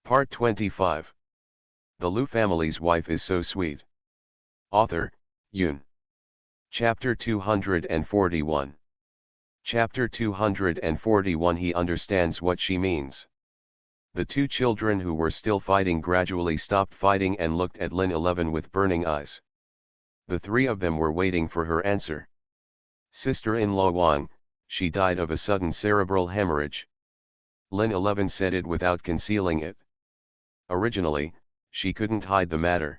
Part 25. The Liu family's wife is so sweet. Author, Yoon. Chapter 241. Chapter 241. He understands what she means. The two children who were still fighting gradually stopped fighting and looked at Lin 11 with burning eyes. The three of them were waiting for her answer. Sister-in-law Wang, she died of a sudden cerebral hemorrhage. Lin 11 said it without concealing it. Originally, she couldn't hide the matter.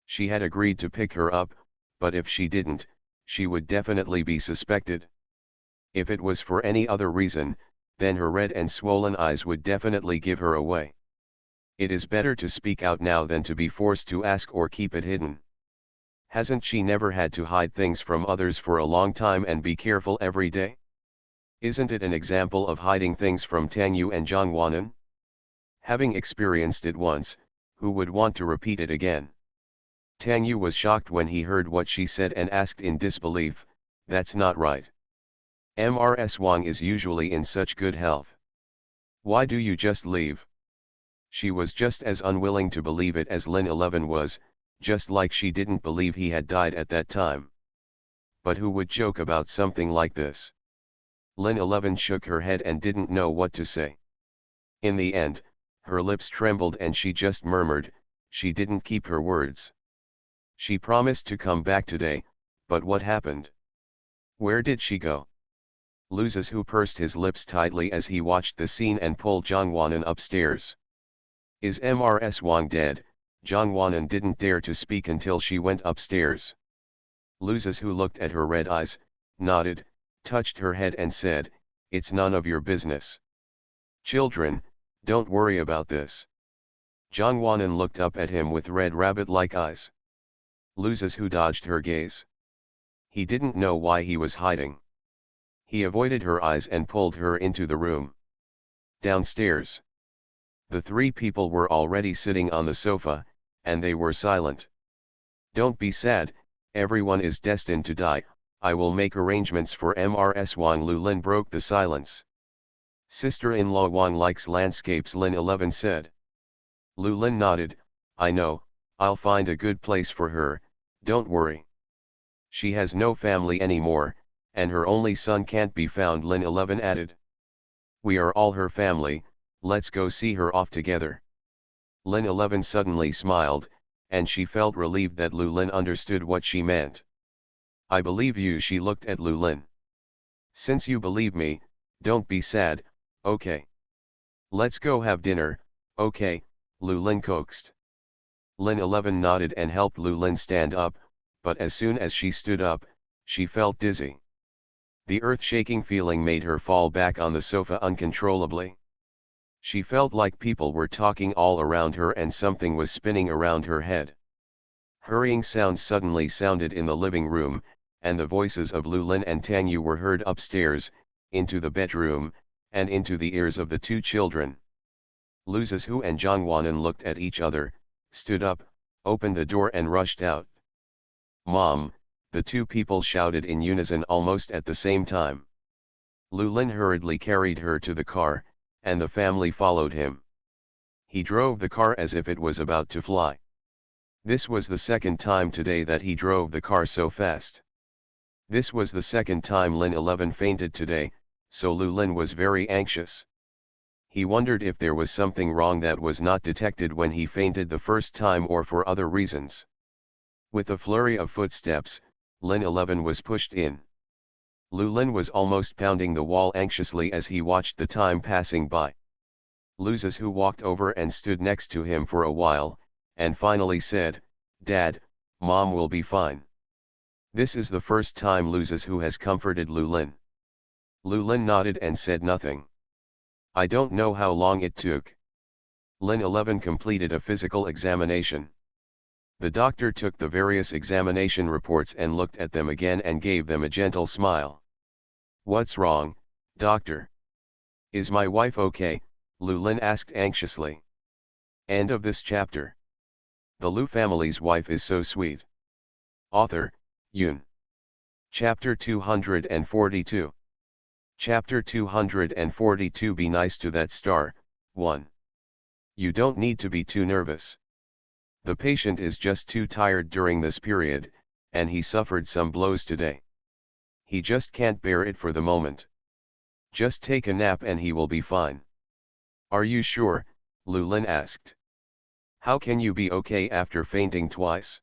She had agreed to pick her up, but if she didn't, she would definitely be suspected. If it was for any other reason, then her red and swollen eyes would definitely give her away. It is better to speak out now than to be forced to ask or keep it hidden. Hasn't she never had to hide things from others for a long time and be careful every day? Isn't it an example of hiding things from Tang Yu and Zhang Wanan? Having experienced it once, who would want to repeat it again? Tang Yu was shocked when he heard what she said and asked in disbelief, "That's not right. Mrs. Wang is usually in such good health. Why do you just leave?" She was just as unwilling to believe it as Lin 11 was, just like she didn't believe he had died at that time. But who would joke about something like this? Lin 11 shook her head and didn't know what to say. In the end, her lips trembled and she just murmured, she didn't keep her words. She promised to come back today, but what happened? Where did she go? Liu Zhu pursed his lips tightly as he watched the scene and pulled Zhang Wanan upstairs. Is Mrs. Wang dead? Zhang Wanan didn't dare to speak until she went upstairs. Liu Zhu looked at her red eyes, nodded, touched her head and said, "It's none of your business. Children, don't worry about this." Zhang Wanan looked up at him with red rabbit-like eyes. Liu Zhu dodged her gaze. He didn't know why he was hiding. He avoided her eyes and pulled her into the room. Downstairs. The three people were already sitting on the sofa, and they were silent. "Don't be sad, everyone is destined to die, I will make arrangements for Mrs. Wang." Lu Lin broke the silence. "Sister-in-law Wang likes landscapes," Lin 11 said. Lu Lin nodded, "I know, I'll find a good place for her, don't worry. She has no family anymore, and her only son can't be found," Lin 11 added. "We are all her family, let's go see her off together." Lin 11 suddenly smiled, and she felt relieved that Lu Lin understood what she meant. "I believe you." She looked at Lu Lin. "Since you believe me, don't be sad, okay? Let's go have dinner, okay?" Lu Lin coaxed. Lin 11 nodded and helped Lu Lin stand up, but as soon as she stood up, she felt dizzy. The earth-shaking feeling made her fall back on the sofa uncontrollably. She felt like people were talking all around her and something was spinning around her head. Hurrying sounds suddenly sounded in the living room, and the voices of Lu Lin and Tang Yu were heard upstairs, into the bedroom, and into the ears of the two children. Liu Zhu and Zhang Wanan looked at each other, stood up, opened the door and rushed out. "Mom!" the two people shouted in unison almost at the same time. Lu Lin hurriedly carried her to the car, and the family followed him. He drove the car as if it was about to fly. This was the second time today that he drove the car so fast. This was the second time Lin 11 fainted today, so Lu Lin was very anxious. He wondered if there was something wrong that was not detected when he fainted the first time or for other reasons. With a flurry of footsteps, Lin 11 was pushed in. Lu Lin was almost pounding the wall anxiously as he watched the time passing by. Liu Zhu walked over and stood next to him for a while, and finally said, "Dad, Mom will be fine." This is the first time Liu Zhu has comforted Lu Lin. Lu Lin nodded and said nothing. "I don't know how long it took." Lin 11 completed a physical examination. The doctor took the various examination reports and looked at them again and gave them a gentle smile. "What's wrong, doctor? Is my wife okay?" Lu Lin asked anxiously. End of this chapter. The Liu family's wife is so sweet. Author, Yoon. Chapter 242. Chapter 242. Be nice to that star, 1. You don't need to be too nervous. The patient is just too tired during this period, and he suffered some blows today. He just can't bear it for the moment. Just take a nap and he will be fine. Are you sure? Lulin asked. How can you be okay after fainting twice?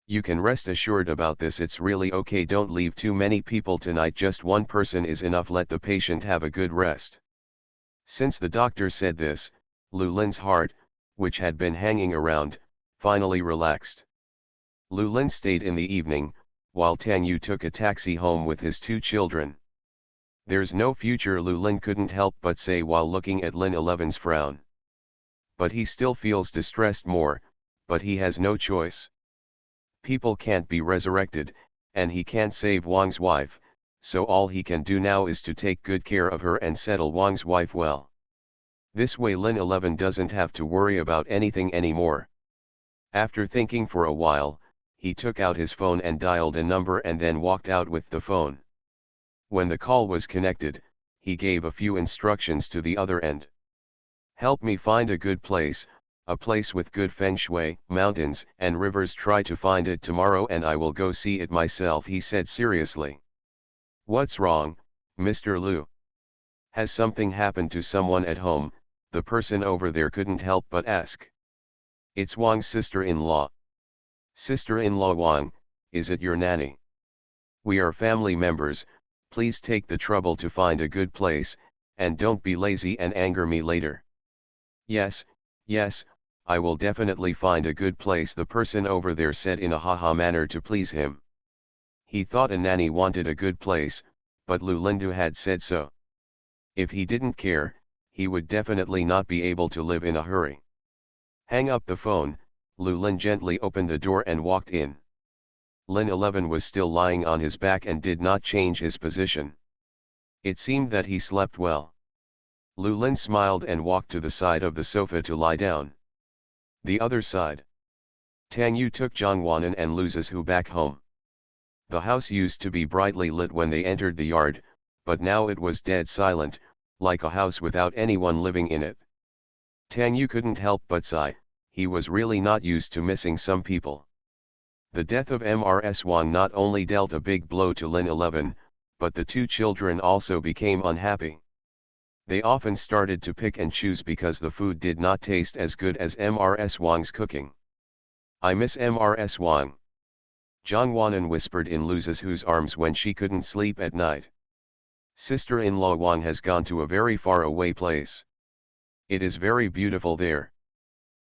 You can rest assured about this, it's really okay. Don't leave too many people tonight, just one person is enough. Let the patient have a good rest. Since the doctor said this, Lulin's heart, which had been hanging around, finally relaxed. Lulin stayed in the evening, while Tang Yu took a taxi home with his 2 children. There's no future, Lulin couldn't help but say while looking at Lin 11's frown. But he still feels distressed more, but he has no choice. People can't be resurrected, and he can't save Wang's wife, so all he can do now is to take good care of her and settle Wang's wife well. This way Lin 11 doesn't have to worry about anything anymore. After thinking for a while, he took out his phone and dialed a number and then walked out with the phone. When the call was connected, he gave a few instructions to the other end. Help me find a good place, a place with good feng shui, mountains and rivers. Try to find it tomorrow and I will go see it myself, he said seriously. What's wrong, Mr. Liu? Has something happened to someone at home? The person over there couldn't help but ask. It's Wang's sister-in-law. Sister-in-law Wang, is it your nanny? We are family members, please take the trouble to find a good place, and don't be lazy and anger me later. Yes, yes, I will definitely find a good place, the person over there said in a haha manner to please him. He thought a nanny wanted a good place, but Lu Lindu had said so. If he didn't care, he would definitely not be able to live in a hurry. Hang up the phone, Lu Lin gently opened the door and walked in. Lin 11 was still lying on his back and did not change his position. It seemed that he slept well. Lu Lin smiled and walked to the side of the sofa to lie down. The other side. Tang Yu took Zhang Wanan and Lu Zizhu back home. The house used to be brightly lit when they entered the yard, but now it was dead silent, like a house without anyone living in it. Tang Yu couldn't help but sigh, he was really not used to missing some people. The death of Mrs. Wang not only dealt a big blow to Lin 11, but the 2 children also became unhappy. They often started to pick and choose because the food did not taste as good as Mrs. Wang's cooking. I miss Mrs. Wang. Zhang Wanan whispered in Lu Zizhu's arms when she couldn't sleep at night. Sister-in-law Wang has gone to a very far away place. It is very beautiful there.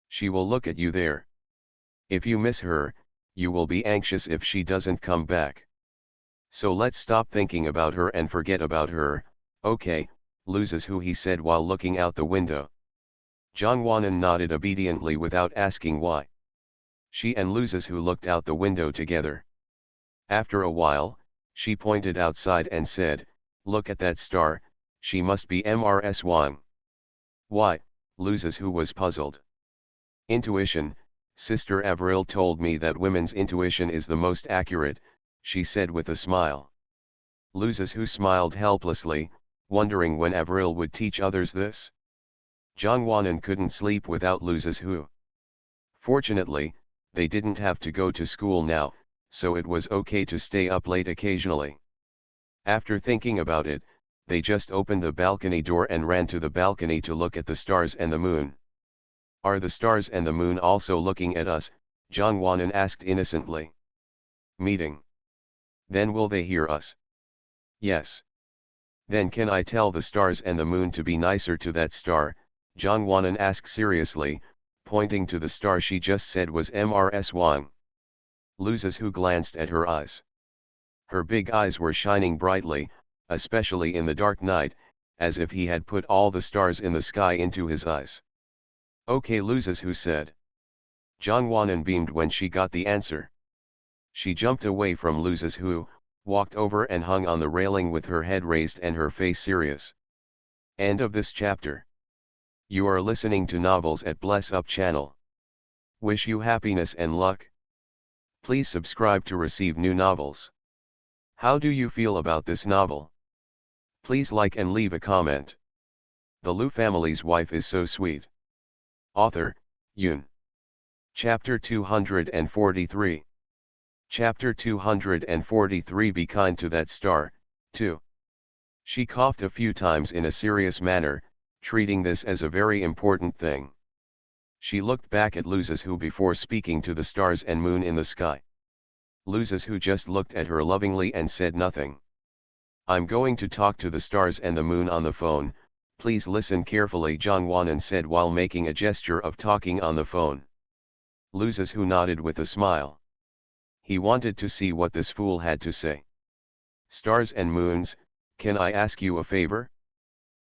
She will look at you there. If you miss her, you will be anxious if she doesn't come back. So let's stop thinking about her and forget about her, okay, Lu Zizhu, he said while looking out the window. Zhang Wanan nodded obediently without asking why. She and Lu Zizhu looked out the window together. After a while, she pointed outside and said, look at that star, she must be Mrs. Wang. Why? Lu Zizhu was puzzled. Intuition, Sister Avril told me that women's intuition is the most accurate, she said with a smile. Lu Zizhu smiled helplessly, wondering when Avril would teach others this. Zhang Wanan couldn't sleep without Lu Zizhu. Fortunately, they didn't have to go to school now, so it was okay to stay up late occasionally. After thinking about it, they just opened the balcony door and ran to the balcony to look at the stars and the moon. Are the stars and the moon also looking at us? Zhang Wanan asked innocently. Meeting. Then will they hear us? Yes. Then can I tell the stars and the moon to be nicer to that star? Zhang Wanan asked seriously, pointing to the star she just said was Mrs. Wang. Lu Zizhu glanced at her eyes. Her big eyes were shining brightly, especially in the dark night, as if he had put all the stars in the sky into his eyes. Okay, Lu Zizhu said. Zhang Wanan beamed when she got the answer. She jumped away from Lu Zizhu, walked over and hung on the railing with her head raised and her face serious. End of this chapter. You are listening to Novels at Bless Up channel. Wish you happiness and luck. Please subscribe to receive new novels. How do you feel about this novel? Please like and leave a comment. The Liu family's wife is so sweet. Author, Yoon. Chapter 243. Chapter 243. Be kind to that star, too. She coughed a few times in a serious manner, treating this as a very important thing. She looked back at Luzes, who before speaking to the stars and moon in the sky. Luzes, who just looked at her lovingly and said nothing. I'm going to talk to the stars and the moon on the phone, please listen carefully, Jongwon said while making a gesture of talking on the phone. Luzes, who nodded with a smile. He wanted to see what this fool had to say. Stars and moons, can I ask you a favor?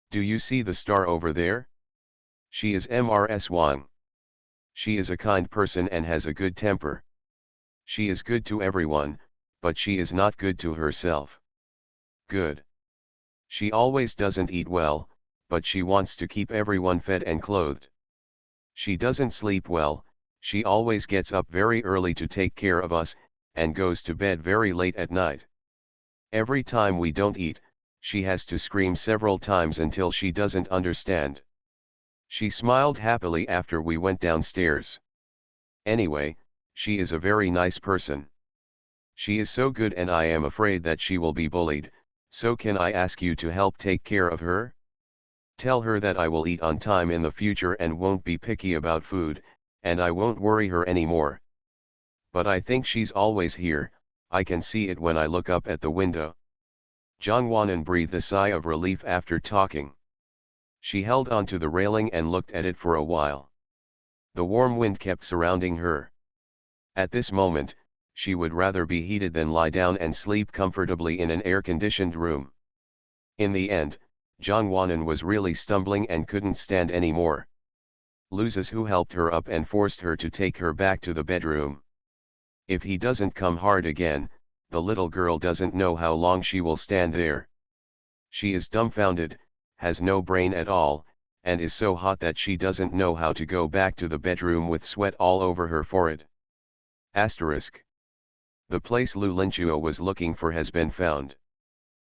Do you see the star over there? She is Mrs. Wang. She is a kind person and has a good temper. She is good to everyone, but she is not good to herself. Good. She always doesn't eat well, but she wants to keep everyone fed and clothed. She doesn't sleep well, she always gets up very early to take care of us, and goes to bed very late at night. Every time we don't eat, she has to scream several times until she doesn't understand. She smiled happily after we went downstairs. Anyway, she is a very nice person. She is so good and I am afraid that she will be bullied, so can I ask you to help take care of her? Tell her that I will eat on time in the future and won't be picky about food, and I won't worry her anymore. But I think she's always here, I can see it when I look up at the window. Jongwon breathed a sigh of relief after talking. She held onto the railing and looked at it for a while. The warm wind kept surrounding her. At this moment, she would rather be heated than lie down and sleep comfortably in an air-conditioned room. In the end, Jongwon was really stumbling and couldn't stand anymore. Luzes, who helped her up and forced her to take her back to the bedroom. If he doesn't come hard again, the little girl doesn't know how long she will stand there. She is dumbfounded, has no brain at all, and is so hot that she doesn't know how to go back to the bedroom with sweat all over her forehead. Asterisk. The place Lu Linchuo was looking for has been found.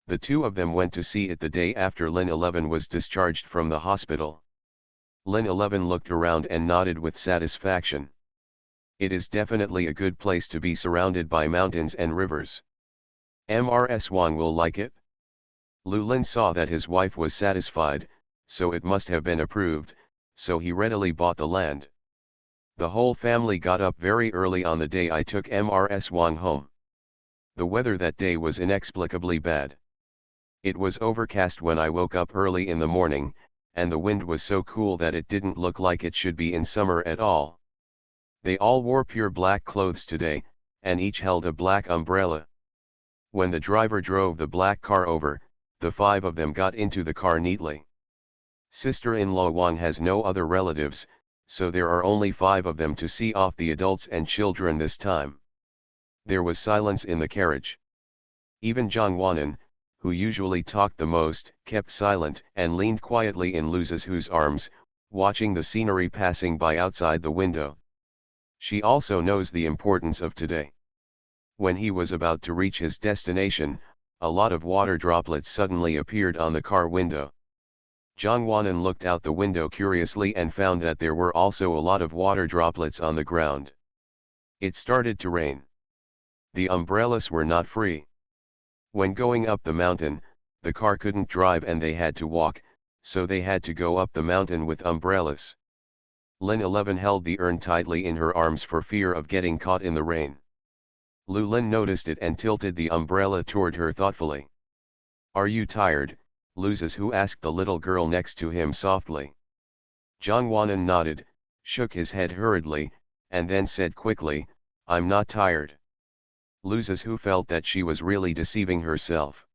The two of them went to see it the day after Lin 11 was discharged from the hospital. Lin 11 looked around and nodded with satisfaction. It is definitely a good place to be, surrounded by mountains and rivers. Mrs. Wang will like it. Lu Lin saw that his wife was satisfied, so it must have been approved, so he readily bought the land. The whole family got up very early on the day I took Mrs. Wang home. The weather that day was inexplicably bad. It was overcast when I woke up early in the morning, and the wind was so cool that it didn't look like it should be in summer at all. They all wore pure black clothes today, and each held a black umbrella. When the driver drove the black car over, the five of them got into the car neatly. Sister-in-law Wang has no other relatives, so there are only 5 of them to see off the adults and children this time. There was silence in the carriage. Even Jongwon, who usually talked the most, kept silent and leaned quietly in Luzes' arms, watching the scenery passing by outside the window. She also knows the importance of today. When he was about to reach his destination, a lot of water droplets suddenly appeared on the car window. Jongwon looked out the window curiously and found that there were also a lot of water droplets on the ground. It started to rain. The umbrellas were not free. When going up the mountain, the car couldn't drive and they had to walk, so they had to go up the mountain with umbrellas. Lin 11 held the urn tightly in her arms for fear of getting caught in the rain. Lu Lin noticed it and tilted the umbrella toward her thoughtfully. Are you tired, Luzes, who asked the little girl next to him softly. Jongwon nodded, shook his head hurriedly, and then said quickly, I'm not tired. Luzes, who felt that she was really deceiving herself.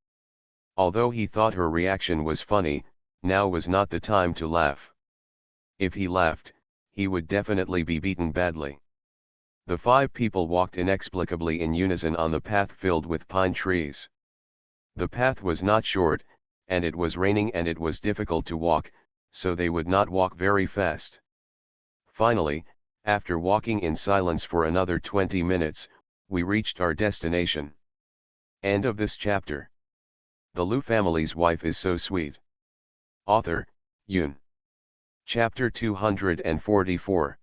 Although he thought her reaction was funny, now was not the time to laugh. If he laughed, he would definitely be beaten badly. The 5 people walked inexplicably in unison on the path filled with pine trees. The path was not short, and it was raining and it was difficult to walk, so they would not walk very fast. Finally, after walking in silence for another 20 minutes, we reached our destination. End of this chapter. The Lu family's wife is so sweet. Author, Yoon. Chapter 244.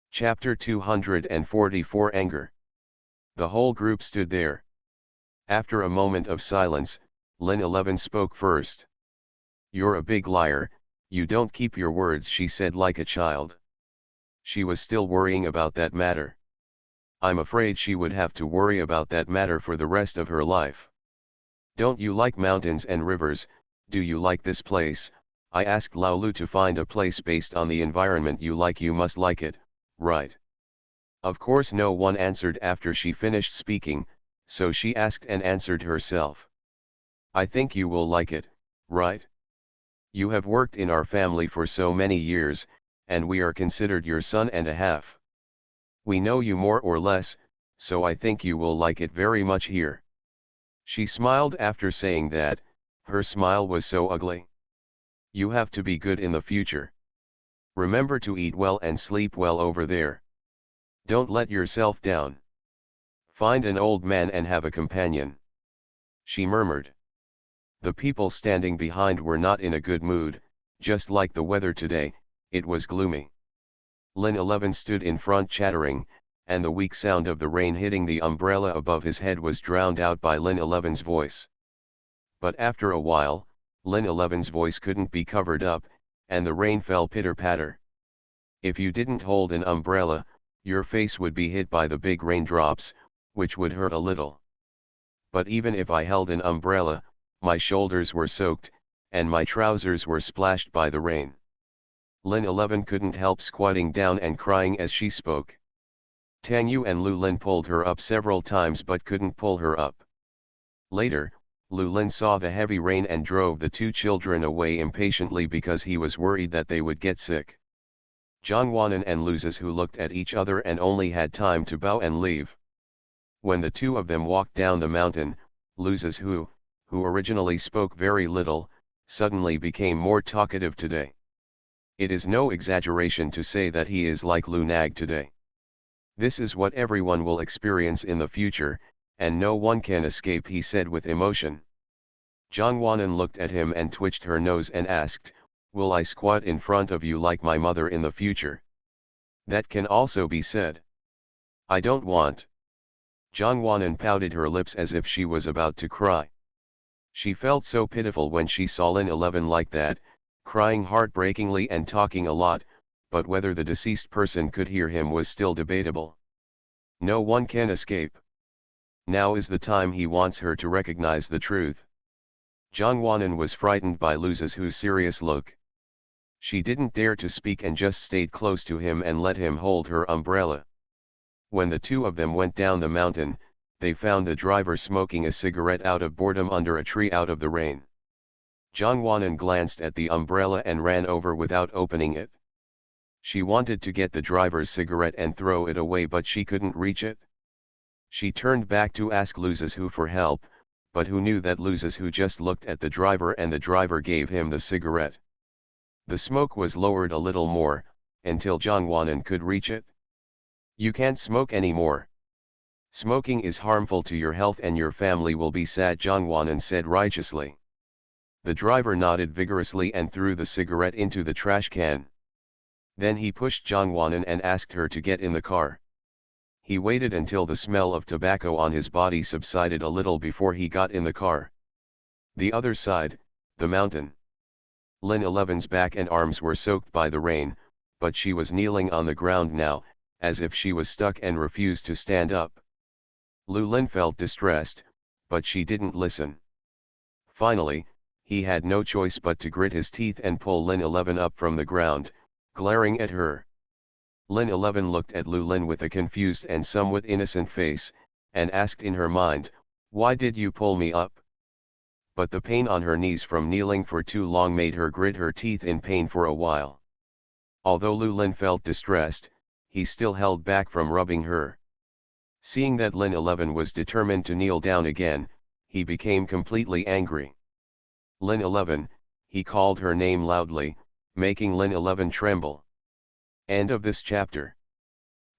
Chapter 244 Anger. The whole group stood there. After a moment of silence, Lin 11 spoke first. "You're a big liar, you don't keep your words," she said like a child. She was still worrying about that matter. I'm afraid she would have to worry about that matter for the rest of her life. "Don't you like mountains and rivers? Do you like this place?" I asked Laolu. "To find a place based on the environment you like, you must like it, right?" Of course no one answered after she finished speaking, so she asked and answered herself. "I think you will like it, right? You have worked in our family for so many years, and we are considered your son and a half. We know you more or less, so I think you will like it very much here." She smiled after saying that. Her smile was so ugly. "You have to be good in the future. Remember to eat well and sleep well over there. Don't let yourself down. Find an old man and have a companion," she murmured. The people standing behind were not in a good mood, just like the weather today. It was gloomy. Lin 11 stood in front chattering, and the weak sound of the rain hitting the umbrella above his head was drowned out by Lin 11's voice. But after a while, Lin 11's voice couldn't be covered up, and the rain fell pitter-patter. If you didn't hold an umbrella, your face would be hit by the big raindrops, which would hurt a little. But even if I held an umbrella, my shoulders were soaked, and my trousers were splashed by the rain. Lin 11 couldn't help squatting down and crying as she spoke. Tang Yu and Lu Lin pulled her up several times but couldn't pull her up. Later, Lu Lin saw the heavy rain and drove the two children away impatiently because he was worried that they would get sick. Zhang Wanan and Lu Zizhu looked at each other and only had time to bow and leave. When the two of them walked down the mountain, Lu Zizhu, who originally spoke very little, suddenly became more talkative today. It is no exaggeration to say that he is like Lu Nag today. "This is what everyone will experience in the future, and no one can escape," he said with emotion. Zhang Wanan looked at him and twitched her nose and asked, "Will I squat in front of you like my mother in the future?" "That can also be said." "I don't want." Zhang Wanan pouted her lips as if she was about to cry. She felt so pitiful when she saw Lin 11 like that, crying heartbreakingly and talking a lot, but whether the deceased person could hear him was still debatable. No one can escape. Now is the time he wants her to recognize the truth. Zhang Wanan was frightened by Lu Zizhu's serious look. She didn't dare to speak and just stayed close to him and let him hold her umbrella. When the two of them went down the mountain, they found the driver smoking a cigarette out of boredom under a tree out of the rain. Zhang Wanan glanced at the umbrella and ran over without opening it. She wanted to get the driver's cigarette and throw it away, but she couldn't reach it. She turned back to ask Lu Zizhu for help, but who knew that Lu Zizhu just looked at the driver and the driver gave him the cigarette. The smoke was lowered a little more, until Zhang Wanan could reach it. "You can't smoke anymore. Smoking is harmful to your health and your family will be sad," Zhang Wanan said righteously. The driver nodded vigorously and threw the cigarette into the trash can. Then he pushed Zhang Wanan and asked her to get in the car. He waited until the smell of tobacco on his body subsided a little before he got in the car. The other side, the mountain. Lin 11's back and arms were soaked by the rain, but she was kneeling on the ground now, as if she was stuck and refused to stand up. Lu Lin felt distressed, but she didn't listen. Finally, he had no choice but to grit his teeth and pull Lin 11 up from the ground, glaring at her. Lin 11 looked at Lu Lin with a confused and somewhat innocent face, and asked in her mind, "Why did you pull me up?" But the pain on her knees from kneeling for too long made her grit her teeth in pain for a while. Although Lu Lin felt distressed, he still held back from rubbing her. Seeing that Lin 11 was determined to kneel down again, he became completely angry. "Lin 11, he called her name loudly, making Lin 11 tremble. End of this chapter.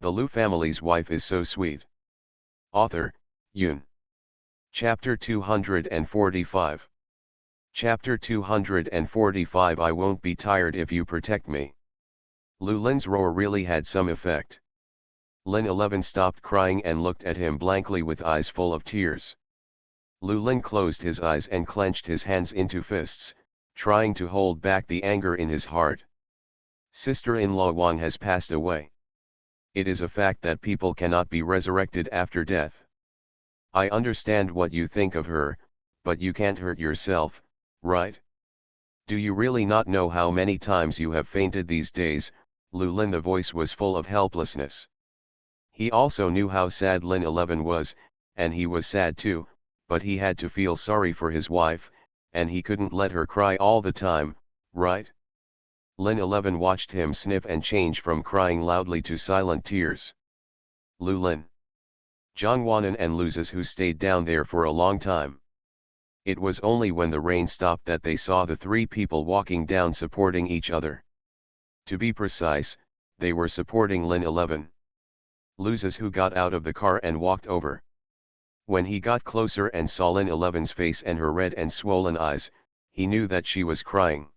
The Lu family's wife is so sweet. Author, Yun. Chapter 245. Chapter 245 I won't be tired if you protect me. Lu Lin's roar really had some effect. Lin 11 stopped crying and looked at him blankly with eyes full of tears. Lu Lin closed his eyes and clenched his hands into fists, trying to hold back the anger in his heart. Sister-in-law Wang has passed away. It is a fact that people cannot be resurrected after death. I understand what you think of her, but you can't hurt yourself, right? Do you really not know how many times you have fainted these days? Lu Lin, the voice was full of helplessness. He also knew how sad Lin 11 was, and he was sad too, but he had to feel sorry for his wife, and he couldn't let her cry all the time, right? Lin 11 watched him sniff and change from crying loudly to silent tears. Lu Lin, Zhang Wanan and Luzes who stayed down there for a long time. It was only when the rain stopped that they saw the three people walking down supporting each other. To be precise, they were supporting Lin 11. Luzes who got out of the car and walked over. When he got closer and saw Lin 11's face and her red and swollen eyes, he knew that she was crying.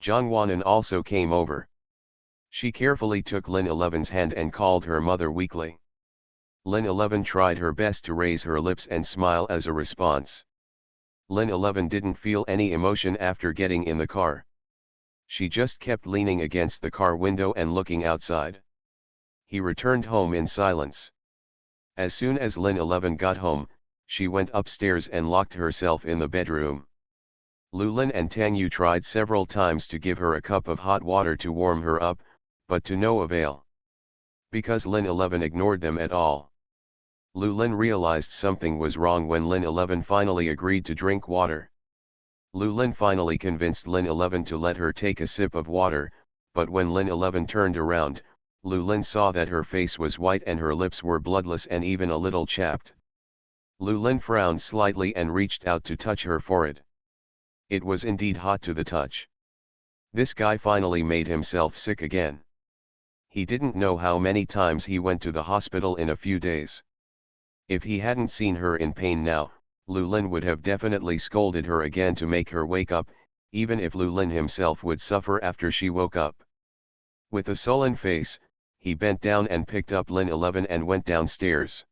Zhang Wanan also came over. She carefully took Lin 11's hand and called her mother weakly. Lin 11 tried her best to raise her lips and smile as a response. Lin 11 didn't feel any emotion after getting in the car. She just kept leaning against the car window and looking outside. He returned home in silence. As soon as Lin 11 got home, she went upstairs and locked herself in the bedroom. Lu Lin and Tang Yu tried several times to give her a cup of hot water to warm her up, but to no avail. Because Lin 11 ignored them at all. Lu Lin realized something was wrong when Lin 11 finally agreed to drink water. Lu Lin finally convinced Lin 11 to let her take a sip of water, but when Lin 11 turned around, Lu Lin saw that her face was white and her lips were bloodless and even a little chapped. Lu Lin frowned slightly and reached out to touch her forehead. It was indeed hot to the touch. This guy finally made himself sick again. He didn't know how many times he went to the hospital in a few days. If he hadn't seen her in pain now, Lu Lin would have definitely scolded her again to make her wake up, even if Lu Lin himself would suffer after she woke up. With a sullen face, he bent down and picked up Lin 11 and went downstairs.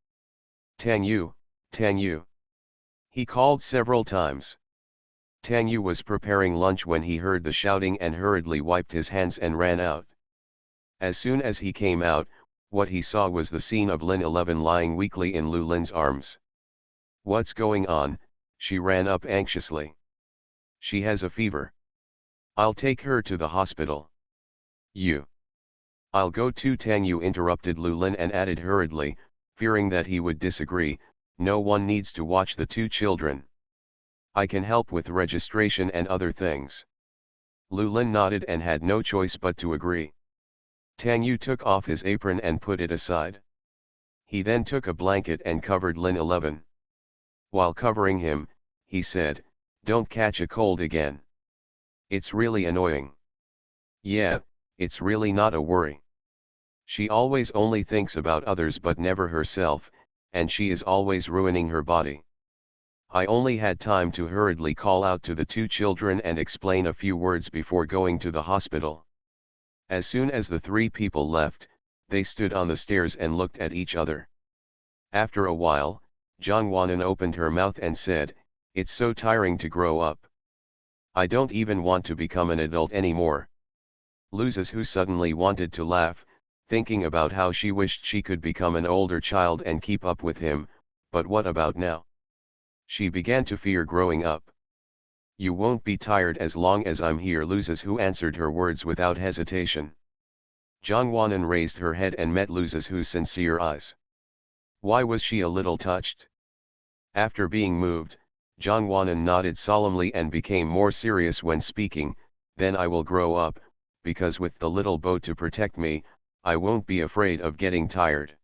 Tang Yu, Tang Yu. He called several times. Tang Yu was preparing lunch when he heard the shouting and hurriedly wiped his hands and ran out. As soon as he came out, what he saw was the scene of Lin 11 lying weakly in Lu Lin's arms. What's going on? She ran up anxiously. She has a fever. I'll take her to the hospital. You. I'll go too. Tang Yu interrupted Lu Lin and added hurriedly, fearing that he would disagree, no one needs to watch the two children. I can help with registration and other things. Lu Lin nodded and had no choice but to agree. Tang Yu took off his apron and put it aside. He then took a blanket and covered Lin 11. While covering him, he said, "Don't catch a cold again. It's really annoying." "Yeah, it's really not a worry. She always only thinks about others but never herself, and she is always ruining her body." I only had time to hurriedly call out to the two children and explain a few words before going to the hospital. As soon as the three people left, they stood on the stairs and looked at each other. After a while, Zhang Wanan opened her mouth and said, "It's so tiring to grow up. I don't even want to become an adult anymore." Luzes, who suddenly wanted to laugh, thinking about how she wished she could become an older child and keep up with him, but what about now? She began to fear growing up. "You won't be tired as long as I'm here," Luzes who answered her words without hesitation. Zhang Wanan raised her head and met Luzes who's sincere eyes. Why was she a little touched? After being moved, Zhang Wanan nodded solemnly and became more serious when speaking, "Then I will grow up, because with the little boat to protect me, I won't be afraid of getting tired."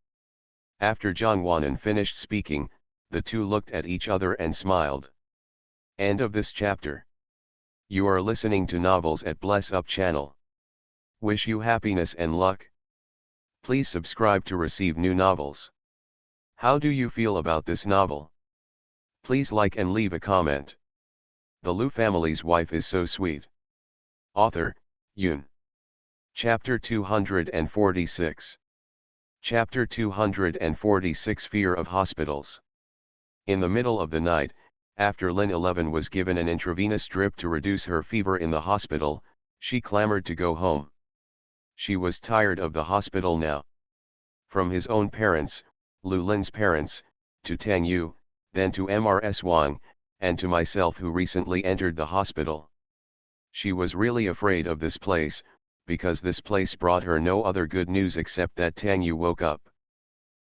After Zhang Wanan finished speaking, the two looked at each other and smiled. End of this chapter. You are listening to Novels at Bless Up channel. Wish you happiness and luck. Please subscribe to receive new novels. How do you feel about this novel? Please like and leave a comment. The Lu family's wife is so sweet. Author, Yoon. Chapter 246. Chapter 246 Fear of Hospitals. In the middle of the night, after Lin 11 was given an intravenous drip to reduce her fever in the hospital, she clamored to go home. She was tired of the hospital now. From his own parents, Lu Lin's parents, to Tang Yu, then to Mrs. Wang, and to myself who recently entered the hospital. She was really afraid of this place, because this place brought her no other good news except that Tang Yu woke up.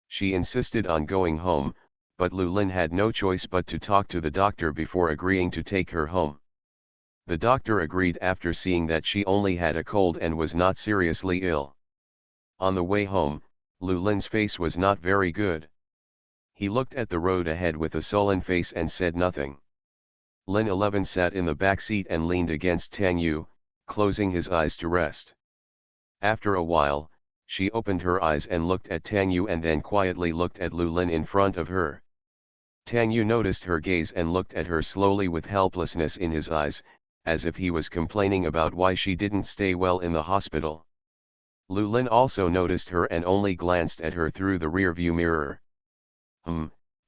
She insisted on going home, but Lu Lin had no choice but to talk to the doctor before agreeing to take her home. The doctor agreed after seeing that she only had a cold and was not seriously ill. On the way home, Lu Lin's face was not very good. He looked at the road ahead with a sullen face and said nothing. Lin 11 sat in the back seat and leaned against Tang Yu, closing his eyes to rest. After a while, she opened her eyes and looked at Tang Yu and then quietly looked at Lu Lin in front of her. Tang Yu noticed her gaze and looked at her slowly with helplessness in his eyes, as if he was complaining about why she didn't stay well in the hospital. Lu Lin also noticed her and only glanced at her through the rear-view mirror.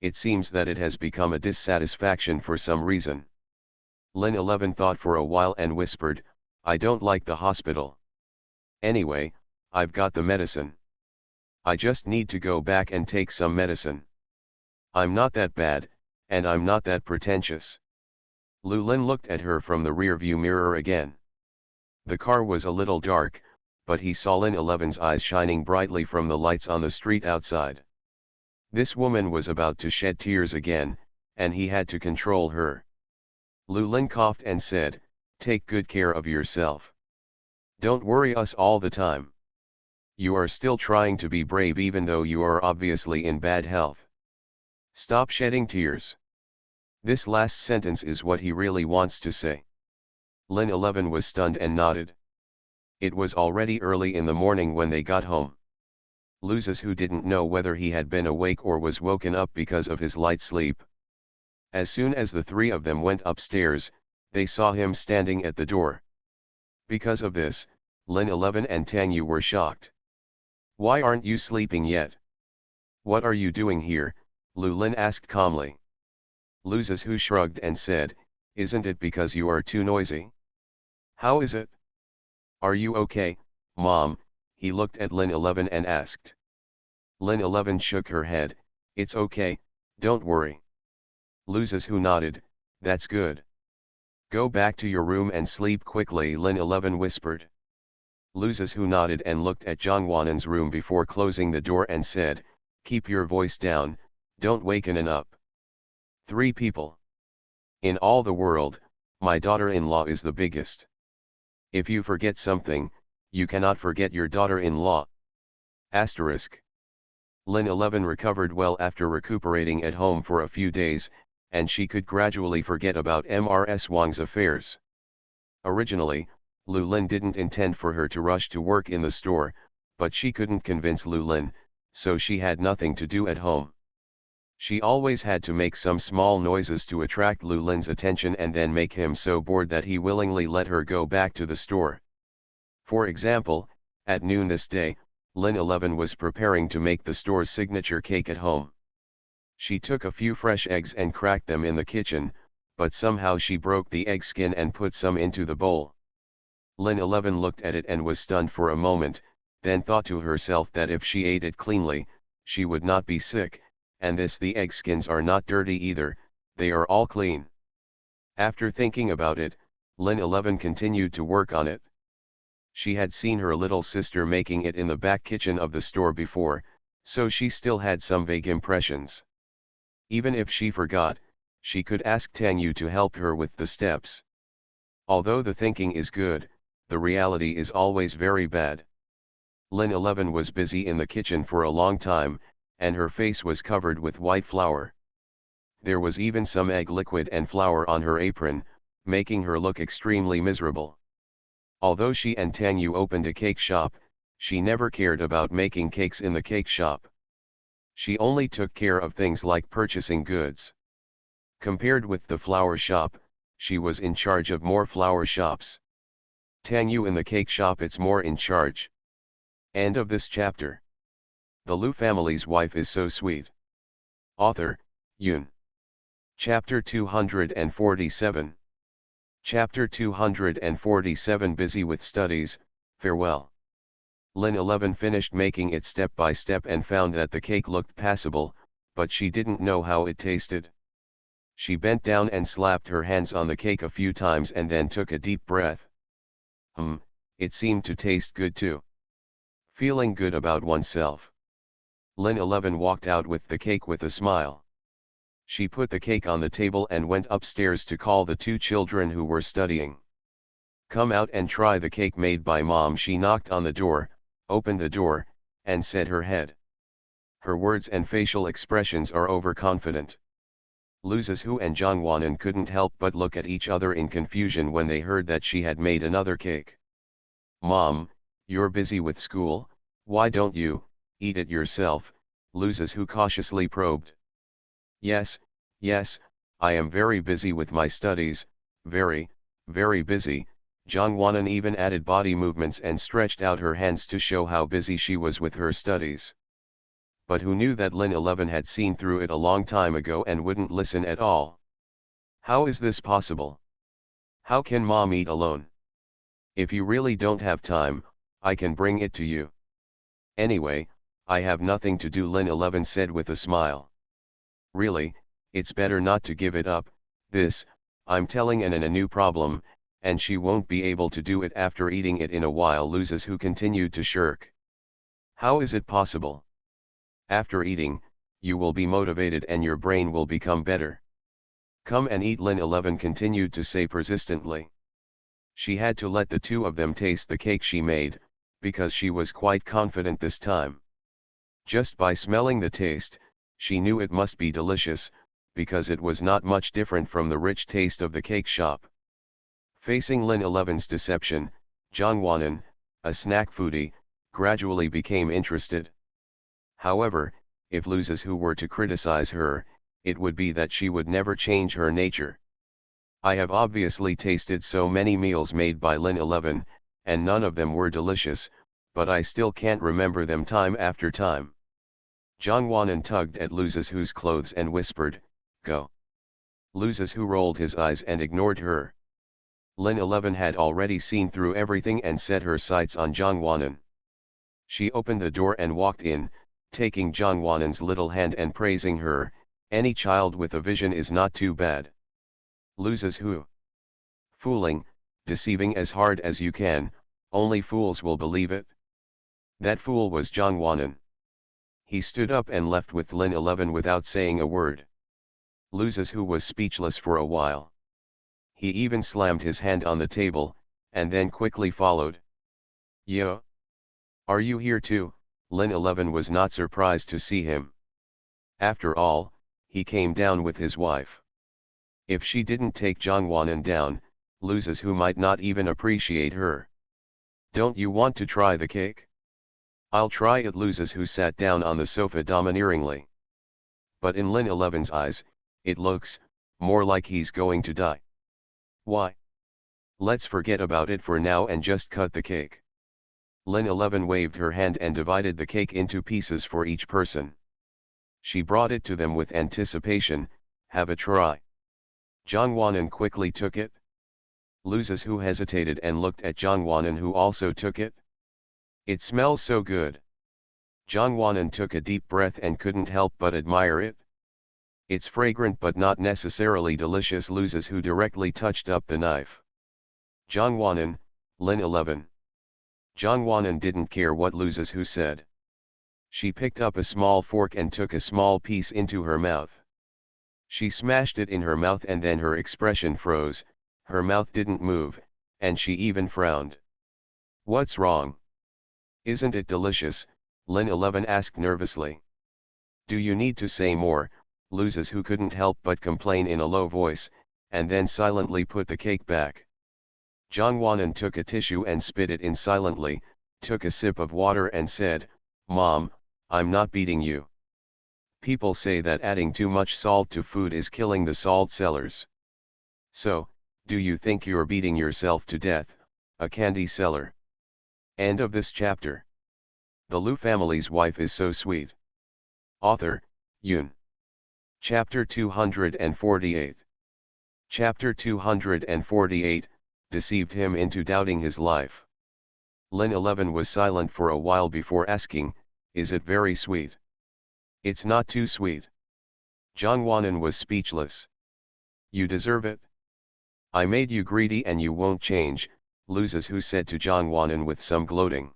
It seems that it has become a dissatisfaction for some reason. Lin 11 thought for a while and whispered, I don't like the hospital. Anyway, I've got the medicine. I just need to go back and take some medicine. I'm not that bad, and I'm not that pretentious. Lu Lin looked at her from the rear-view mirror again. The car was a little dark, but he saw Lin 11's eyes shining brightly from the lights on the street outside. This woman was about to shed tears again, and he had to control her. Lu Lin coughed and said, take good care of yourself. Don't worry us all the time. You are still trying to be brave even though you are obviously in bad health. Stop shedding tears. This last sentence is what he really wants to say. Lin 11 was stunned and nodded. It was already early in the morning when they got home. Luzes who didn't know whether he had been awake or was woken up because of his light sleep. As soon as the three of them went upstairs, they saw him standing at the door. Because of this, Lin 11 and Tang Yu were shocked. Why aren't you sleeping yet? What are you doing here? Lu Lin asked calmly. Luzes who shrugged and said, isn't it because you are too noisy? How is it? Are you okay, Mom? He looked at Lin 11 and asked. Lin 11 shook her head, it's okay, don't worry. Luzes who nodded, that's good. Go back to your room and sleep quickly, Lin 11 whispered. Luzes who nodded and looked at Zhongwanan's room before closing the door and said, keep your voice down, don't waken up. 3 people. In all the world, my daughter-in-law is the biggest. If you forget something, you cannot forget your daughter-in-law. Asterisk. Lin 11 recovered well after recuperating at home for a few days, and she could gradually forget about Mrs. Wang's affairs. Originally, Lu Lin didn't intend for her to rush to work in the store, but she couldn't convince Lu Lin, so she had nothing to do at home. She always had to make some small noises to attract Lu Lin's attention and then make him so bored that he willingly let her go back to the store. For example, at noon this day, Lin 11 was preparing to make the store's signature cake at home. She took a few fresh eggs and cracked them in the kitchen, but somehow she broke the egg skin and put some into the bowl. Lin 11 looked at it and was stunned for a moment, then thought to herself that if she ate it cleanly, she would not be sick, and the egg skins are not dirty either, they are all clean. After thinking about it, Lin 11 continued to work on it. She had seen her little sister making it in the back kitchen of the store before, so she still had some vague impressions. Even if she forgot, she could ask Tang Yu to help her with the steps. Although the thinking is good, the reality is always very bad. Lin 11 was busy in the kitchen for a long time, and her face was covered with white flour. There was even some egg liquid and flour on her apron, making her look extremely miserable. Although she and Tang Yu opened a cake shop, she never cared about making cakes in the cake shop. She only took care of things like purchasing goods. Compared with the flour shop, She was in charge of more flower shops. Tang Yu in the cake shop, it's more in charge. End of this chapter. The Lu family's wife is so sweet. Author, Yun. Chapter 247. Chapter 247. Busy with studies, farewell. Lin 11 finished making it step by step and found that the cake looked passable, but she didn't know how it tasted. She bent down and slapped her hands on the cake a few times and then took a deep breath. It seemed to taste good too. Feeling good about oneself, Lin 11 walked out with the cake with a smile. She put the cake on the table and went upstairs to call the two children who were studying. Come out and try the cake made by mom. She knocked on the door, opened the door, and said her head. Her words and facial expressions are overconfident. Lu Zizhu and Zhang Wanan couldn't help but look at each other in confusion when they heard that she had made another cake. Mom, you're busy with school, why don't you eat it yourself? Lu Zizhu cautiously probed. Yes, I am very busy with my studies, very busy. Zhang Wanan even added body movements and stretched out her hands to show how busy she was with her studies. But who knew that Lin 11 had seen through it a long time ago and wouldn't listen at all? How is this possible? How can mom eat alone? If you really don't have time, I can bring it to you. Anyway, I have nothing to do, Lin 11 said with a smile. Really, it's better not to give it up, I'm telling An a new problem, and she won't be able to do it after eating it in a while. Lu Zizhu continued to shirk. How is it possible? After eating, you will be motivated and your brain will become better. Come and eat, Lin 11 continued to say persistently. She had to let the two of them taste the cake she made, because she was quite confident this time. Just by smelling the taste, she knew it must be delicious, because it was not much different from the rich taste of the cake shop. Facing Lin 11's deception, Zhang Wanan, a snack foodie, gradually became interested. However, if Lu Zizhu were to criticize her, it would be that she would never change her nature. I have obviously tasted so many meals made by Lin 11, and none of them were delicious, but I still can't remember them time after time. Zhang Wanan tugged at Lu Zizhu's clothes and whispered, "Go." Lu Zizhu rolled his eyes and ignored her. Lin 11 had already seen through everything and set her sights on Zhang Wanan. She opened the door and walked in, taking Zhang Wanan's little hand and praising her, "Any child with a vision is not too bad." Lu Zizhu. Fooling, deceiving as hard as you can, only fools will believe it. That fool was Zhang Wanan. He stood up and left with Lin 11 without saying a word. Lu Zizhu was speechless for a while. He even slammed his hand on the table, and then quickly followed. "Yo! Are you here too?" Lin 11 was not surprised to see him. After all, he came down with his wife. If she didn't take Zhang Wanan down, Lu Zizhu might not even appreciate her. "Don't you want to try the cake?" "I'll try it." Lu Zizhu sat down on the sofa domineeringly. But in Lin 11's eyes, it looks more like he's going to die. "Why? Let's forget about it for now and just cut the cake." Lin 11 waved her hand and divided the cake into pieces for each person. She brought it to them with anticipation. "Have a try." Zhang Wanan quickly took it. Lu Zizhu hesitated and looked at Zhang Wanan, who also took it. "It smells so good." Zhang Wanan took a deep breath and couldn't help but admire it. "It's fragrant but not necessarily delicious." Lu Zizhu directly touched up the knife. "Zhang Wanan, Lin 11. Zhang Wanan didn't care what Lu Zizhu said. She picked up a small fork and took a small piece into her mouth. She smashed it in her mouth and then her expression froze, her mouth didn't move, and she even frowned. "What's wrong? Isn't it delicious?" Lin 11 asked nervously. "Do you need to say more?" Lu Zizhu couldn't help but complain in a low voice, and then silently put the cake back. Zhang Wanan took a tissue and spit it in silently, took a sip of water and said, "Mom, I'm not beating you. People say that adding too much salt to food is killing the salt cellars. So, Do you think you're beating yourself to death, a candy seller? End of this chapter. The Lu family's wife is so sweet. Author, Yoon. Chapter 248. Chapter 248, deceived him into doubting his life. Lin 11 was silent for a while before asking, is it very sweet? It's not too sweet. Zhang Wanan was speechless. You deserve it. I made you greedy and you won't change, Lu Zizhu said to Zhang Wanan with some gloating.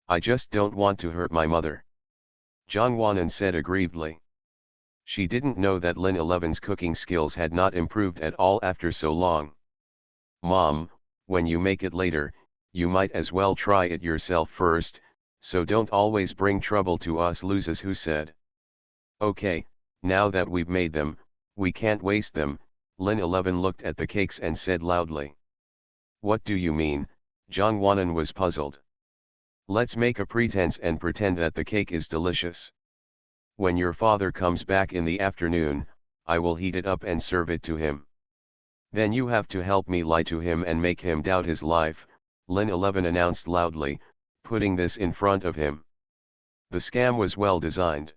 I just don't want to hurt my mother. Zhang Wanan said aggrievedly. She didn't know that Lin 11's cooking skills had not improved at all after so long. Mom, when you make it later, you might as well try it yourself first, so don't always bring trouble to us, Lu Zizhu said. Okay, now that we've made them, we can't waste them, Lin 11 looked at the cakes and said loudly. What do you mean? Zhang Wanan was puzzled. Let's make a pretense and pretend that the cake is delicious. When your father comes back in the afternoon, I will heat it up and serve it to him. Then you have to help me lie to him and make him doubt his life, Lin 11 announced loudly, putting this in front of him. The scam was well designed.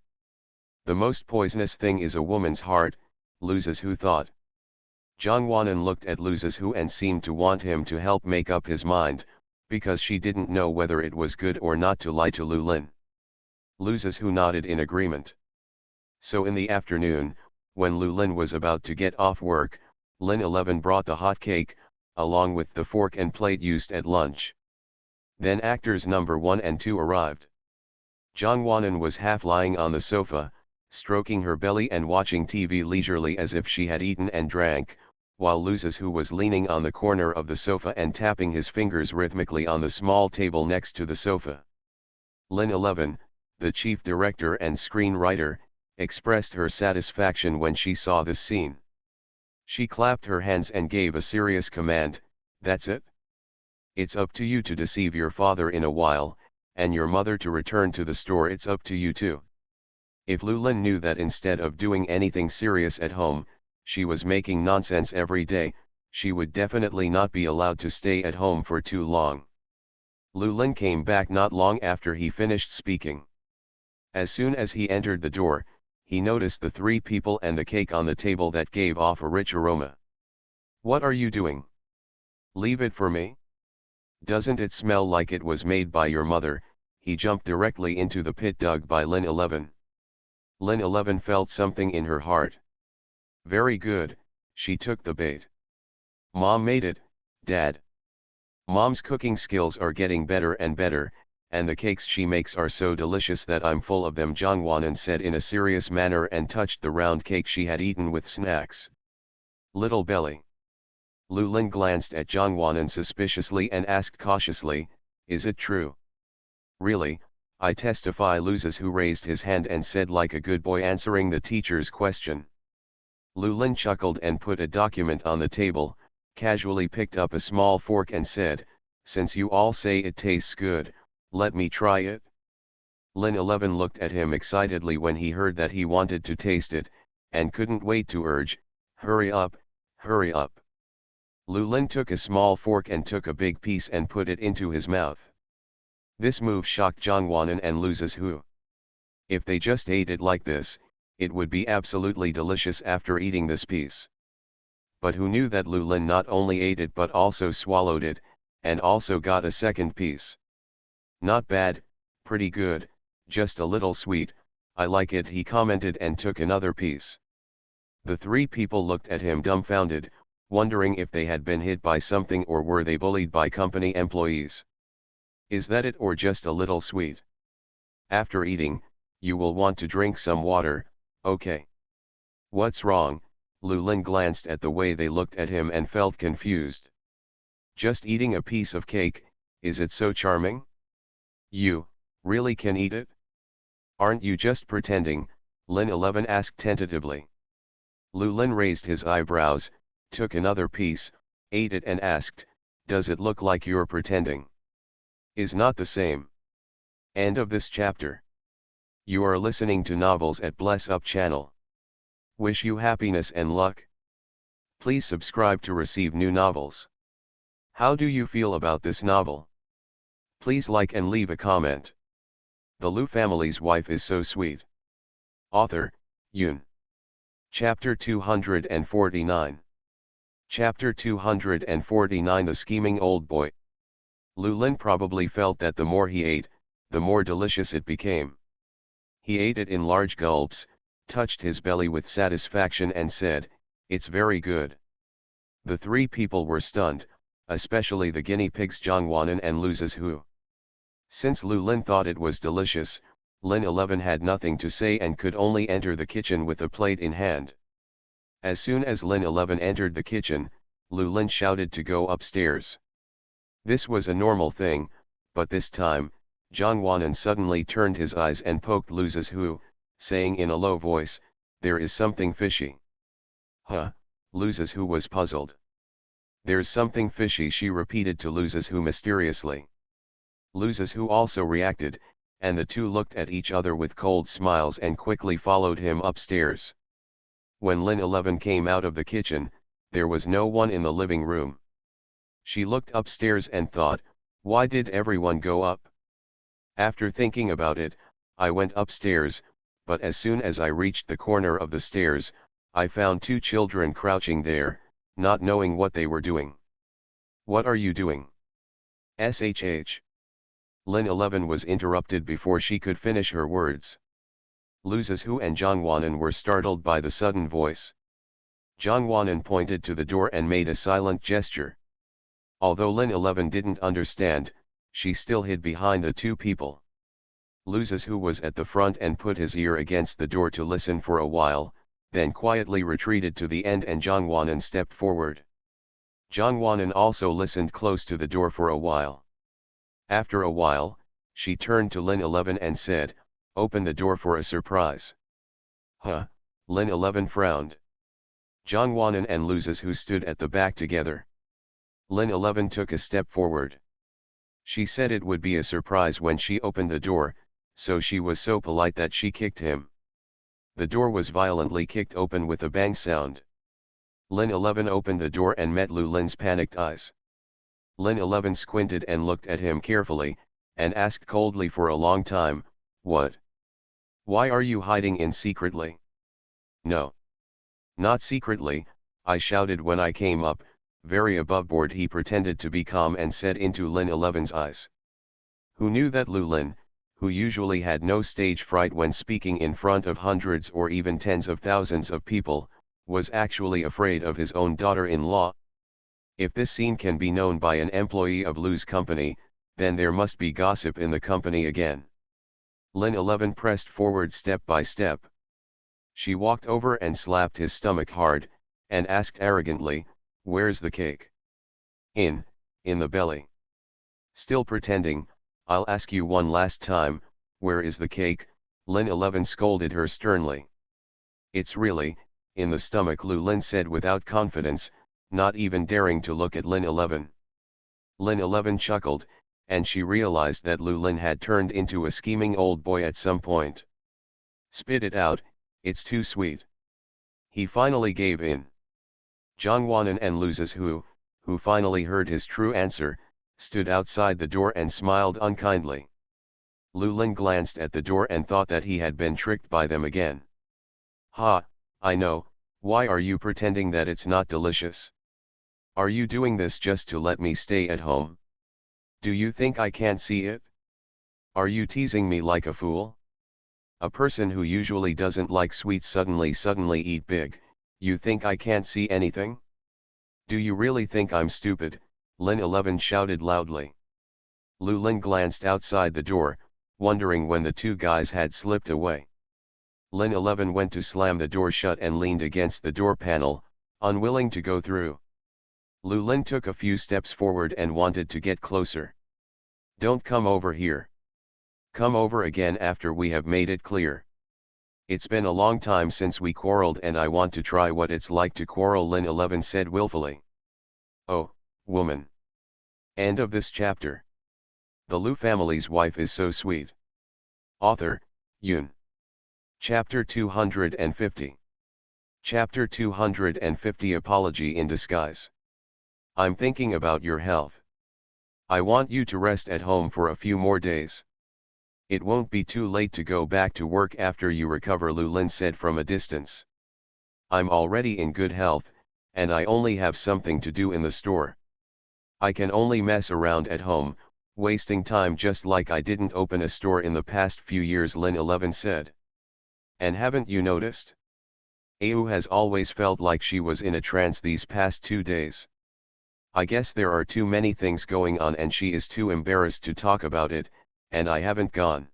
The most poisonous thing is a woman's heart, Lu Zizhu thought. Zhang Wanan looked at Lu Zizhu and seemed to want him to help make up his mind, because she didn't know whether it was good or not to lie to Lu Lin. Lu Zizhu nodded in agreement. So in the afternoon, when Lu Lin was about to get off work, Lin 11 brought the hot cake, along with the fork and plate used at lunch. Then actors number 1 and 2 arrived. Zhang Wanan was half lying on the sofa, stroking her belly and watching TV leisurely as if she had eaten and drank, while Lu Zizhu was leaning on the corner of the sofa and tapping his fingers rhythmically on the small table next to the sofa. Lin 11, the chief director and screenwriter, expressed her satisfaction when she saw this scene. She clapped her hands and gave a serious command, that's it. It's up to you to deceive your father in a while, and your mother to return to the store. It's up to you too. If Lu Lin knew that instead of doing anything serious at home, she was making nonsense every day, she would definitely not be allowed to stay at home for too long. Lu Lin came back not long after he finished speaking. As soon as he entered the door, he noticed the 3 people and the cake on the table that gave off a rich aroma. What are you doing? Leave it for me? Doesn't it smell like it was made by your mother? He jumped directly into the pit dug by Lin 11. Lin 11 felt something in her heart. Very good, she took the bait. Mom made it, Dad. Mom's cooking skills are getting better and better, and the cakes she makes are so delicious that I'm full of them, Zhang Wanan said in a serious manner and touched the round cake she had eaten with snacks. Little belly. Lu Lin glanced at Zhang Wanan suspiciously and asked cautiously, is it true? Really, I testify, Lu Zizhu raised his hand and said like a good boy answering the teacher's question. Lu Lin chuckled and put a document on the table, casually picked up a small fork and said, since you all say it tastes good, let me try it. Lin 11 looked at him excitedly when he heard that he wanted to taste it, and couldn't wait to urge, hurry up, hurry up. Lu Lin took a small fork and took a big piece and put it into his mouth. This move shocked Zhang Wanan and Lu Zizhu. If they just ate it like this, it would be absolutely delicious after eating this piece. But who knew that Lu Lin not only ate it but also swallowed it, and also got a second piece. Not bad, pretty good, just a little sweet, I like it, he commented and took another piece. The 3 people looked at him dumbfounded, wondering if they had been hit by something or were they bullied by company employees. Is that it, or just a little sweet? After eating, you will want to drink some water, okay? What's wrong? Lu Lin glanced at the way they looked at him and felt confused. Just eating a piece of cake, is it so charming? You really can eat it? Aren't you just pretending? Lin 11 asked tentatively. Lu Lin raised his eyebrows, took another piece, ate it and asked, does it look like you're pretending? Is not the same. End of this chapter. You are listening to novels at Bless Up channel. Wish you happiness and luck. Please subscribe to receive new novels. How do you feel about this novel? Please like and leave a comment. The Lu family's wife is so sweet. Author, Yoon. Chapter 249. Chapter 249. The scheming old boy. Lu Lin probably felt that the more he ate, the more delicious it became. He ate it in large gulps, touched his belly with satisfaction and said, "It's very good." The three people were stunned, especially the guinea pigs Zhang Wanan and Lu Zizhu. Since Lu Lin thought it was delicious, Lin 11 had nothing to say and could only enter the kitchen with a plate in hand. As soon as Lin 11 entered the kitchen, Lu Lin shouted to go upstairs. This was a normal thing, but this time, Zhang Wanan suddenly turned his eyes and poked Lu Zizhu, saying in a low voice, "There is something fishy." Huh? Lu Zizhu was puzzled. "There's something fishy," she repeated to Lu Zizhu mysteriously. Lu Zizhu also reacted, and the two looked at each other with cold smiles and quickly followed him upstairs. When Lin 11 came out of the kitchen, there was no one in the living room. She looked upstairs and thought, why did everyone go up? After thinking about it, I went upstairs, but as soon as I reached the corner of the stairs, I found two children crouching there, not knowing what they were doing. "What are you doing?" "Shh." Lin 11 was interrupted before she could finish her words. Lu Zizhu and Zhang Wanan were startled by the sudden voice. Zhang Wanan pointed to the door and made a silent gesture. Although Lin 11 didn't understand, she still hid behind the two people. Lu Zizhu was at the front and put his ear against the door to listen for a while, then quietly retreated to the end and Zhang Wanan stepped forward. Zhang Wanan also listened close to the door for a while. After a while, she turned to Lin 11 and said, "Open the door for a surprise." Huh? Lin 11 frowned. Zhang Wanan and Lu Zizhu stood at the back together. Lin 11 took a step forward. She said it would be a surprise when she opened the door, so she was so polite that she kicked him. The door was violently kicked open with a bang sound. Lin 11 opened the door and met Lu Lin's panicked eyes. Lin 11 squinted and looked at him carefully, and asked coldly for a long time, "What? Why are you hiding in secretly?" "No. Not secretly," I shouted when I came up, very aboveboard. He pretended to be calm and said into Lin 11's eyes. Who knew that Lu Lin, who usually had no stage fright when speaking in front of hundreds or even tens of thousands of people, was actually afraid of his own daughter-in-law? If this scene can be known by an employee of Lu's company, then there must be gossip in the company again. Lin 11 pressed forward step by step. She walked over and slapped his stomach hard, and asked arrogantly, "Where's the cake?" In the belly." Still pretending, "I'll ask you one last time, where is the cake?" Lin 11 scolded her sternly. "It's really, in the stomach," Lu Lin said without confidence, not even daring to look at Lin 11. Lin 11 chuckled, and she realized that Lu Lin had turned into a scheming old boy at some point. "Spit it out, it's too sweet." He finally gave in. Zhang Wanan and Lu Zizhu, who finally heard his true answer, stood outside the door and smiled unkindly. Lu Lin glanced at the door and thought that he had been tricked by them again. "Ha, I know, why are you pretending that it's not delicious? Are you doing this just to let me stay at home? Do you think I can't see it? Are you teasing me like a fool? A person who usually doesn't like sweets suddenly eat big, you think I can't see anything? Do you really think I'm stupid?" Lin 11 shouted loudly. Lu Lin glanced outside the door, wondering when the two guys had slipped away. Lin 11 went to slam the door shut and leaned against the door panel, unwilling to go through. Lu Lin took a few steps forward and wanted to get closer. "Don't come over here. Come over again after we have made it clear. It's been a long time since we quarreled and I want to try what it's like to quarrel," Lin 11 said willfully. "Oh, woman." End of this chapter. The Lu family's wife is so sweet. Author, Yoon. Chapter 250. Chapter 250 Apology in Disguise. I'm thinking about your health. I want you to rest at home for a few more days. It won't be too late to go back to work after you recover, Lu Lin said from a distance. I'm already in good health, and I only have something to do in the store. I can only mess around at home, wasting time just like I didn't open a store in the past few years, Lin 11 said. And haven't you noticed? Au has always felt like she was in a trance these past 2 days. I guess there are too many things going on and she is too embarrassed to talk about it, and I haven't gone.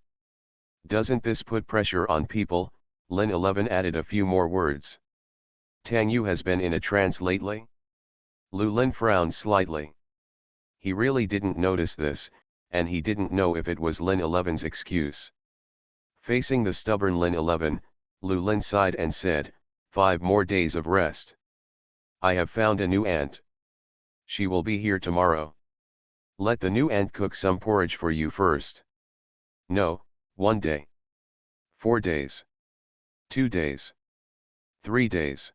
Doesn't this put pressure on people? Lin 11 added a few more words. Tang Yu has been in a trance lately? Lu Lin frowned slightly. He really didn't notice this, and he didn't know if it was Lin 11's excuse. Facing the stubborn Lin 11, Lu Lin sighed and said, 5 more days of rest. I have found a new aunt. She will be here tomorrow. Let the new aunt cook some porridge for you first. No, 1 day. 4 days. 2 days. 3 days.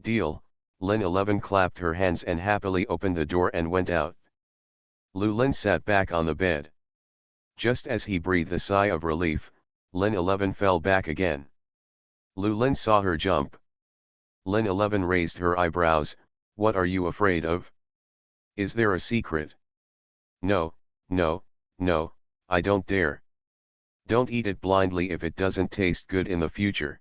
Deal. Lin 11 clapped her hands and happily opened the door and went out. Lu Lin sat back on the bed. Just as he breathed a sigh of relief, Lin 11 fell back again. Lu Lin saw her jump. Lin 11 raised her eyebrows. What are you afraid of? Is there a secret? No, no, no, I don't dare. Don't eat it blindly if it doesn't taste good in the future.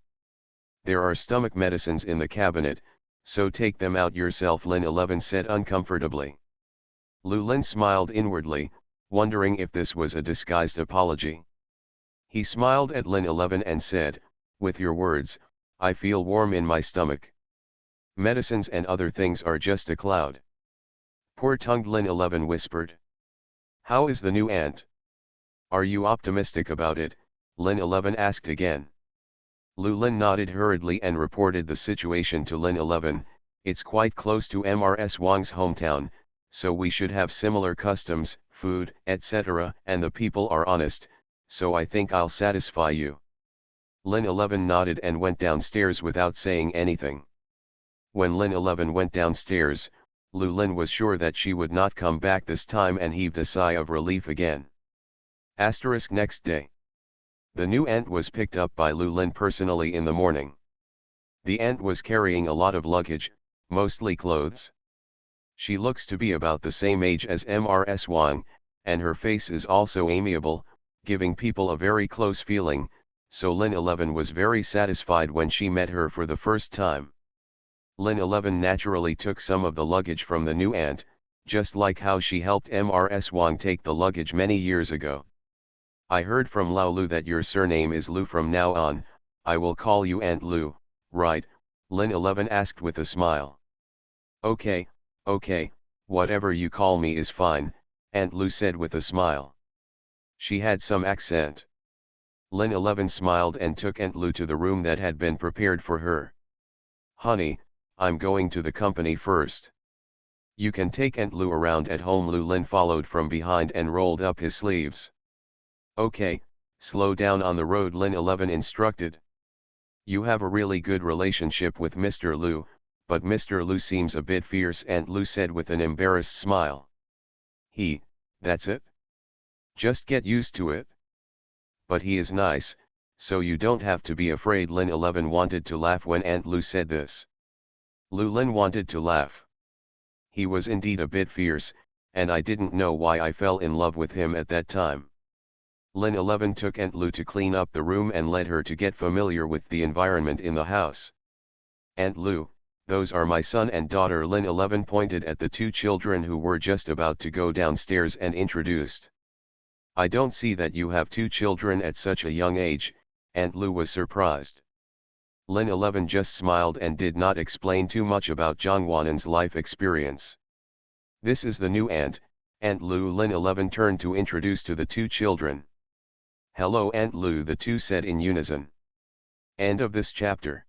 There are stomach medicines in the cabinet, so take them out yourself, Lin 11 said uncomfortably. Lu Lin smiled inwardly, wondering if this was a disguised apology. He smiled at Lin 11 and said, with your words, I feel warm in my stomach. Medicines and other things are just a cloud. Poor-tongued Lin 11 whispered. How is the new aunt? Are you optimistic about it? Lin 11 asked again. Lu Lin nodded hurriedly and reported the situation to Lin 11. It's quite close to Mrs. Wang's hometown, so we should have similar customs, food, etc., and the people are honest, so I think I'll satisfy you. Lin 11 nodded and went downstairs without saying anything. When Lin 11 went downstairs, Lu Lin was sure that she would not come back this time and heaved a sigh of relief again. Next day. The new aunt was picked up by Lu Lin personally in the morning. The aunt was carrying a lot of luggage, mostly clothes. She looks to be about the same age as Mrs. Wang, and her face is also amiable, giving people a very close feeling, so Lin 11 was very satisfied when she met her for the first time. Lin 11 naturally took some of the luggage from the new aunt, just like how she helped Mrs. Wang take the luggage many years ago. I heard from Lao Lu that your surname is Lu from now on. I will call you Aunt Lu, right? Lin 11 asked with a smile. Okay, whatever you call me is fine, Aunt Lu said with a smile. She had some accent. Lin 11 smiled and took Aunt Lu to the room that had been prepared for her. Honey, I'm going to the company first. You can take Aunt Lu around at home. Lu Lin followed from behind and rolled up his sleeves. Okay, slow down on the road, Lin 11 instructed. You have a really good relationship with Mr. Lu, but Mr. Lu seems a bit fierce, Aunt Lu said with an embarrassed smile. That's it? Just get used to it. But he is nice, so you don't have to be afraid. Lin 11 wanted to laugh when Aunt Lu said this. Lu Lin wanted to laugh. He was indeed a bit fierce, and I didn't know why I fell in love with him at that time. Lin 11 took Aunt Lu to clean up the room and led her to get familiar with the environment in the house. Aunt Lu, those are my son and daughter. Lin 11 pointed at the 2 children who were just about to go downstairs and introduced. I don't see that you have 2 children at such a young age, Aunt Lu was surprised. Lin 11 just smiled and did not explain too much about Zhang Wanan's life experience. This is the new aunt, Aunt Lu. Lin 11 turned to introduce to the 2 children. Hello Aunt Lu, the 2 said in unison. End of this chapter.